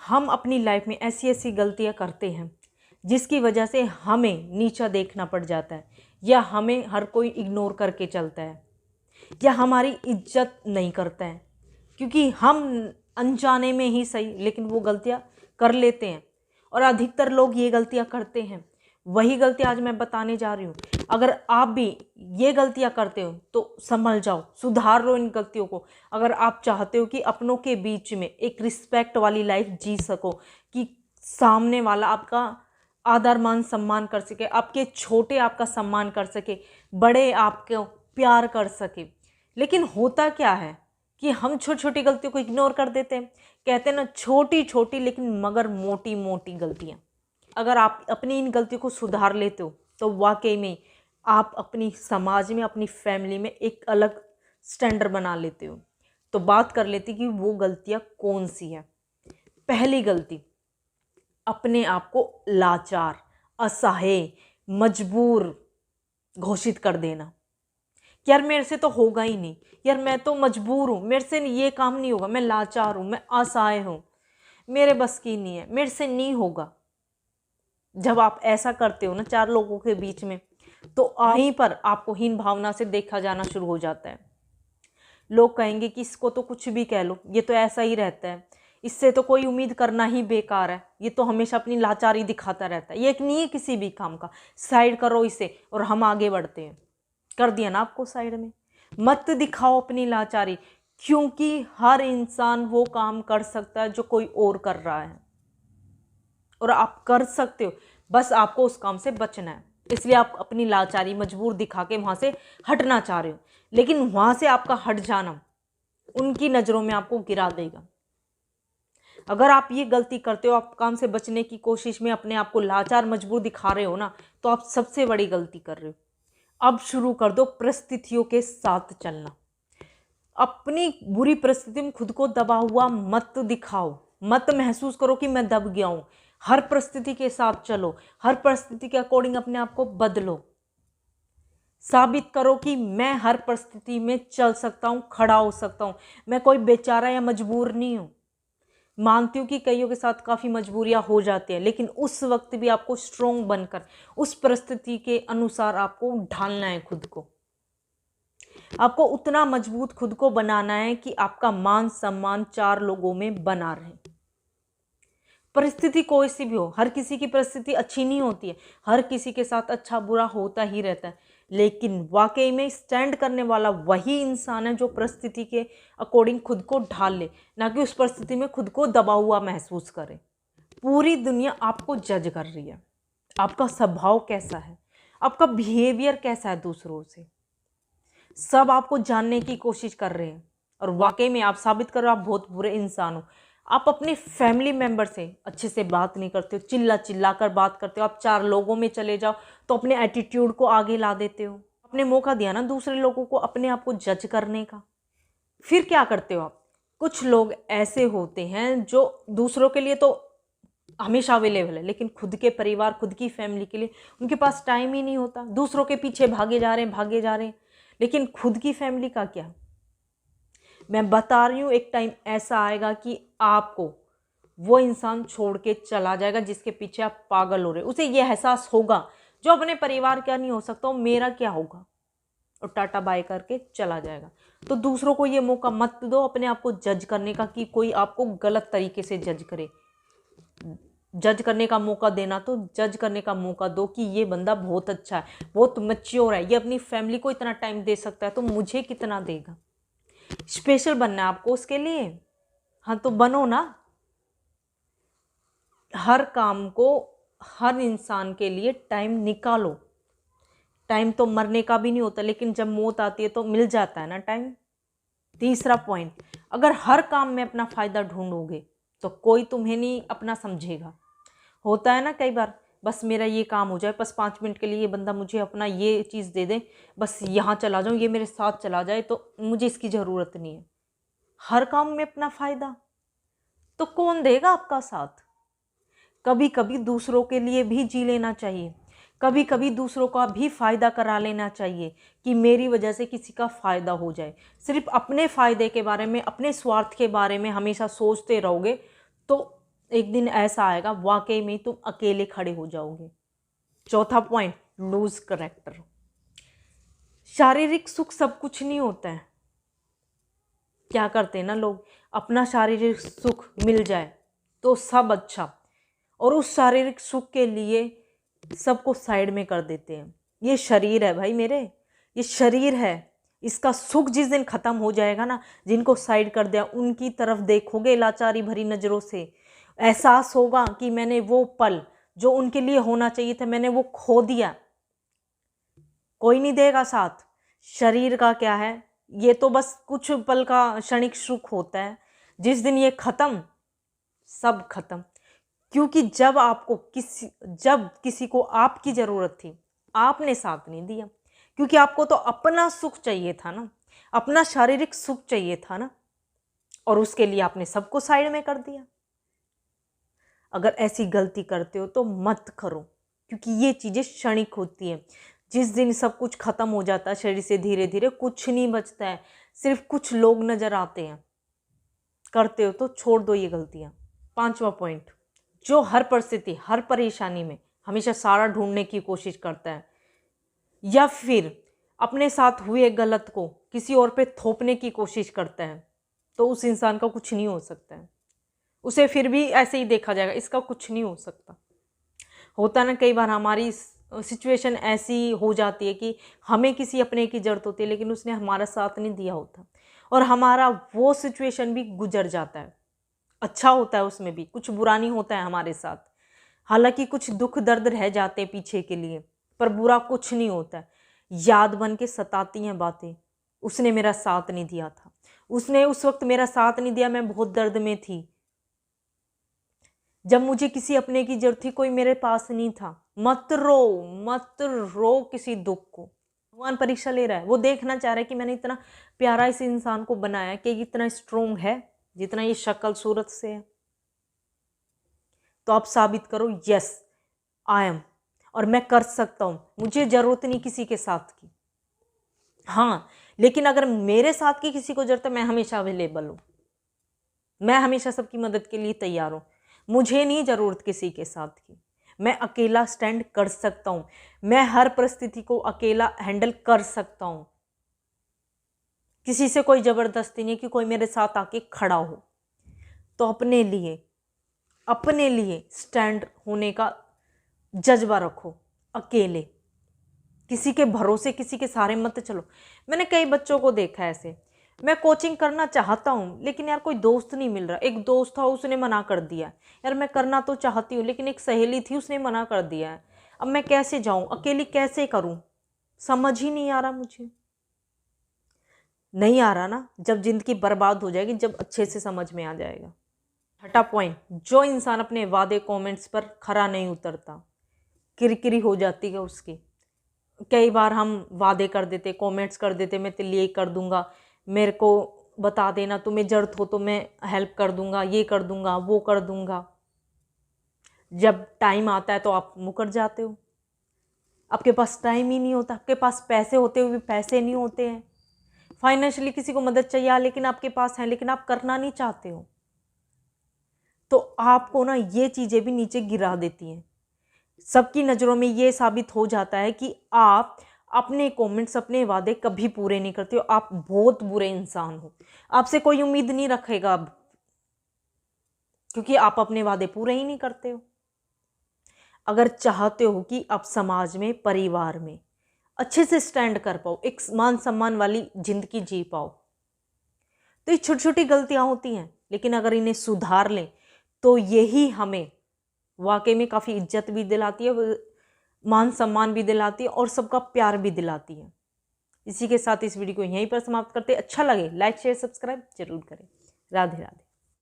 हम अपनी लाइफ में ऐसी ऐसी गलतियां करते हैं जिसकी वजह से हमें नीचा देखना पड़ जाता है, या हमें हर कोई इग्नोर करके चलता है, या हमारी इज्जत नहीं करता है, क्योंकि हम अनजाने में ही सही लेकिन वो गलतियां कर लेते हैं। और अधिकतर लोग ये गलतियां करते हैं। वही गलतियां आज मैं बताने जा रही हूँ। अगर आप भी ये गलतियां करते हो तो संभल जाओ, सुधार लो इन गलतियों को। अगर आप चाहते हो कि अपनों के बीच में एक रिस्पेक्ट वाली लाइफ जी सको, कि सामने वाला आपका आदर मान सम्मान कर सके, आपके छोटे आपका सम्मान कर सके, बड़े आपको प्यार कर सके। लेकिन होता क्या है कि हम छोटी छोटी गलतियों को इग्नोर कर देते हैं। कहते हैं ना, छोटी छोटी लेकिन मगर मोटी मोटी गलतियां। अगर आप अपनी इन गलतियों को सुधार लेते हो तो वाकई में आप अपनी समाज में, अपनी फैमिली में एक अलग स्टैंडर्ड बना लेते हो। तो बात कर लेते कि वो गलतियां कौन सी है। पहली गलती, अपने आप को लाचार, असहाय, मजबूर घोषित कर देना। यार मेरे से तो होगा ही नहीं, यार मैं तो मजबूर हूँ, मेरे से ये काम नहीं होगा, मैं लाचार हूँ, मैं असहाय हूँ, मेरे बस की नहीं है, मेरे से नहीं होगा। जब आप ऐसा करते हो ना चार लोगों के बीच में, तो वहीं पर आपको हीन भावना से देखा जाना शुरू हो जाता है। लोग कहेंगे कि इसको तो कुछ भी कह लो, ये तो ऐसा ही रहता है, इससे तो कोई उम्मीद करना ही बेकार है, ये तो हमेशा अपनी लाचारी दिखाता रहता है, ये एक नहीं है किसी भी काम का, साइड करो इसे और हम आगे बढ़ते हैं। कर दिया ना आपको साइड में। मत दिखाओ अपनी लाचारी, क्योंकि हर इंसान वो काम कर सकता है जो कोई और कर रहा है, और आप कर सकते हो, बस आपको उस काम से बचना है। इसलिए आप अपनी लाचारी मजबूर दिखा के वहां से हटना चाह रहे हो, लेकिन वहां से आपका हट जाना उनकी नज़रों में आपको गिरा देगा। अगर आप ये गलती करते हो, आप काम से बचने की कोशिश में अपने आप को लाचार मजबूर दिखा रहे हो ना, तो आप सबसे बड़ी गलती कर रहे हो। अब शुरू कर दो परिस्थितियों के साथ चलना। अपनी बुरी परिस्थिति में खुद को दबा हुआ मत दिखाओ, मत महसूस करो कि मैं दब गया हूं। हर परिस्थिति के साथ चलो, हर परिस्थिति के अकॉर्डिंग अपने आप को बदलो। साबित करो कि मैं हर परिस्थिति में चल सकता हूं, खड़ा हो सकता हूं, मैं कोई बेचारा या मजबूर नहीं हूं। मानती हूँ कि कईयों के साथ काफ़ी मजबूरियां हो जाती हैं, लेकिन उस वक्त भी आपको स्ट्रोंग बनकर उस परिस्थिति के अनुसार आपको ढालना है खुद को। आपको उतना मजबूत खुद को बनाना है कि आपका मान सम्मान चार लोगों में बना रहे। परिस्थिति कोई सी भी हो, हर किसी की परिस्थिति अच्छी नहीं होती है, हर किसी के साथ अच्छा बुरा होता ही रहता है, लेकिन वाकई में स्टैंड करने वाला वही इंसान है जो परिस्थिति के अकॉर्डिंग खुद को ढाल ले, ना कि उस परिस्थिति में खुद को दबा हुआ महसूस करे। पूरी दुनिया आपको जज कर रही है, आपका स्वभाव कैसा है, आपका बिहेवियर कैसा है दूसरों से, सब आपको जानने की कोशिश कर रहे हैं। और वाकई में आप साबित करो आप बहुत बुरे इंसान हो। आप अपने फैमिली मेंबर से अच्छे से बात नहीं करते हो, चिल्ला चिल्ला कर बात करते हो। आप चार लोगों में चले जाओ तो अपने एटीट्यूड को आगे ला देते हो। आपने मौका दिया ना दूसरे लोगों को अपने आप को जज करने का, फिर क्या करते हो आप। कुछ लोग ऐसे होते हैं जो दूसरों के लिए तो हमेशा अवेलेबल है, लेकिन खुद के परिवार, खुद की फैमिली के लिए उनके पास टाइम ही नहीं होता। दूसरों के पीछे भागे जा रहे हैं, भागे जा रहे हैं, लेकिन खुद की फैमिली का क्या। मैं बता रही हूँ, एक टाइम ऐसा आएगा कि आपको वो इंसान छोड़ के चला जाएगा जिसके पीछे आप पागल हो रहे हो। उसे ये एहसास होगा, जो अपने परिवार का नहीं हो सकता वो मेरा क्या होगा, और टाटा बाय करके चला जाएगा। तो दूसरों को ये मौका मत दो अपने आप को जज करने का, कि कोई आपको गलत तरीके से जज करे। जज करने का मौका देना तो जज करने का मौका दो कि ये बंदा बहुत अच्छा है, बहुत मैच्योर है, ये अपनी फैमिली को इतना टाइम दे सकता है, तो मुझे कितना देगा। स्पेशल बनना है आपको उसके लिए, हाँ तो बनो ना। हर काम को, हर इंसान के लिए टाइम निकालो। टाइम तो मरने का भी नहीं होता, लेकिन जब मौत आती है तो मिल जाता है ना टाइम। तीसरा पॉइंट, अगर हर काम में अपना फ़ायदा ढूंढोगे तो कोई तुम्हें नहीं अपना समझेगा। होता है ना कई बार, बस मेरा ये काम हो जाए, बस 5 मिनट के लिए ये बंदा मुझे अपना ये चीज़ दे दे, बस यहाँ चला जाऊँ, ये मेरे साथ चला जाए, तो मुझे इसकी ज़रूरत नहीं है। हर काम में अपना फ़ायदा, तो कौन देगा आपका साथ। कभी कभी दूसरों के लिए भी जी लेना चाहिए, कभी कभी दूसरों का भी फ़ायदा करा लेना चाहिए, कि मेरी वजह से किसी का फ़ायदा हो जाए। सिर्फ अपने फ़ायदे के बारे में, अपने स्वार्थ के बारे में हमेशा सोचते रहोगे तो एक दिन ऐसा आएगा वाकई में तुम अकेले खड़े हो जाओगे। चौथा पॉइंट, लूज करेक्टर। शारीरिक सुख सब कुछ नहीं होता है। क्या करते हैं ना लोग, अपना शारीरिक सुख मिल जाए तो सब अच्छा, और उस शारीरिक सुख के लिए सबको साइड में कर देते हैं। ये शरीर है भाई मेरे, ये शरीर है, इसका सुख जिस दिन खत्म हो जाएगा ना, जिनको साइड कर दिया उनकी तरफ देखोगे लाचारी भरी नज़रों से, एहसास होगा कि मैंने वो पल जो उनके लिए होना चाहिए था मैंने वो खो दिया। कोई नहीं देगा साथ। शरीर का क्या है, ये तो बस कुछ पल का क्षणिक सुख होता है, जिस दिन ये खत्म सब खत्म। क्योंकि जब किसी को आपकी ज़रूरत थी आपने साथ नहीं दिया, क्योंकि आपको तो अपना सुख चाहिए था ना, अपना शारीरिक सुख चाहिए था ना, और उसके लिए आपने सबको साइड में कर दिया। अगर ऐसी गलती करते हो तो मत करो, क्योंकि ये चीज़ें क्षणिक होती हैं। जिस दिन सब कुछ खत्म हो जाता है शरीर से, धीरे धीरे कुछ नहीं बचता है, सिर्फ कुछ लोग नज़र आते हैं। करते हो तो छोड़ दो ये गलतियाँ। पांचवा पॉइंट, जो हर परिस्थिति हर परेशानी में हमेशा सारा ढूंढने की कोशिश करता है, या फिर अपने साथ हुए गलत को किसी और पे थोपने की कोशिश करता है, तो उस इंसान का कुछ नहीं हो सकता है। उसे फिर भी ऐसे ही देखा जाएगा, इसका कुछ नहीं हो सकता। होता ना कई बार हमारी सिचुएशन ऐसी हो जाती है कि हमें किसी अपने की ज़रूरत होती है, लेकिन उसने हमारा साथ नहीं दिया होता, और हमारा वो सिचुएशन भी गुजर जाता है। अच्छा होता है, उसमें भी कुछ बुरा नहीं होता है हमारे साथ। हालांकि कुछ दुख दर्द रह जाते हैं पीछे के लिए, पर बुरा कुछ नहीं होता है। याद बन के सताती हैं बातें, उसने मेरा साथ नहीं दिया था, उसने उस वक्त मेरा साथ नहीं दिया, मैं बहुत दर्द में थी, जब मुझे किसी अपने की जरूरत थी कोई मेरे पास नहीं था। मत रो, मत रो किसी दुख को। भगवान परीक्षा ले रहा है, वो देखना चाह रहा है कि मैंने इतना प्यारा इस इंसान को बनाया कि इतना स्ट्रोंग है जितना ये शक्ल सूरत से है। तो आप साबित करो, यस आई एम, और मैं कर सकता हूँ, मुझे ज़रूरत नहीं किसी के साथ की। हाँ, लेकिन अगर मेरे साथ की किसी को ज़रूरत है, मैं हमेशा अवेलेबल हूँ, मैं हमेशा सबकी मदद के लिए तैयार हूँ। मुझे नहीं ज़रूरत किसी के साथ की, मैं अकेला स्टैंड कर सकता हूँ, मैं हर परिस्थिति को अकेला हैंडल कर सकता हूँ। किसी से कोई ज़बरदस्ती नहीं कि कोई मेरे साथ आके खड़ा हो। तो अपने लिए स्टैंड होने का जज्बा रखो, अकेले, किसी के भरोसे किसी के सहारे मत चलो। मैंने कई बच्चों को देखा है ऐसे, मैं कोचिंग करना चाहता हूँ लेकिन यार कोई दोस्त नहीं मिल रहा। एक दोस्त था उसने मना कर दिया, यार मैं करना तो चाहती हूँ लेकिन एक सहेली थी उसने मना कर दिया है, अब मैं कैसे जाऊँ, अकेली कैसे करूँ, समझ ही नहीं आ रहा मुझे। नहीं आ रहा ना, जब जिंदगी बर्बाद हो जाएगी, जब अच्छे से समझ में आ जाएगा। छठा पॉइंट, जो इंसान अपने वादे कमेंट्स पर खरा नहीं उतरता, किरकिरी हो जाती है उसकी। कई बार हम वादे कर देते, कमेंट्स कर देते, मैं तेरे लिए कर दूंगा, मेरे को बता देना, तुम्हें ज़रूरत हो तो मैं हेल्प कर दूंगा, ये कर दूंगा, वो कर दूंगा। जब टाइम आता है तो आप मुकर जाते हो, आपके पास टाइम ही नहीं होता, आपके पास पैसे होते हुए भी पैसे नहीं होते हैं, फाइनेंशियली किसी को मदद चाहिए लेकिन आपके पास है लेकिन आप करना नहीं चाहते हो। तो आपको ना ये चीज़ें भी नीचे गिरा देती हैं। सबकी नज़रों में ये साबित हो जाता है कि आप अपने कमेंट्स, अपने वादे कभी पूरे नहीं करते हो, आप बहुत बुरे इंसान हो। आपसे कोई उम्मीद नहीं रखेगा अब, क्योंकि आप अपने वादे पूरे ही नहीं करते हो। अगर चाहते हो कि आप समाज में, परिवार में अच्छे से स्टैंड कर पाओ, एक मान सम्मान वाली जिंदगी जी पाओ, तो ये छोटी छोटी गलतियां होती हैं, लेकिन अगर इन्हें सुधार लें तो यही हमें वाकई में काफ़ी इज्जत भी दिलाती है, मान सम्मान भी दिलाती है, और सबका प्यार भी दिलाती है। इसी के साथ इस वीडियो को यहीं पर समाप्त करते। अच्छा लगे लाइक शेयर सब्सक्राइब जरूर करें। राधे राधे।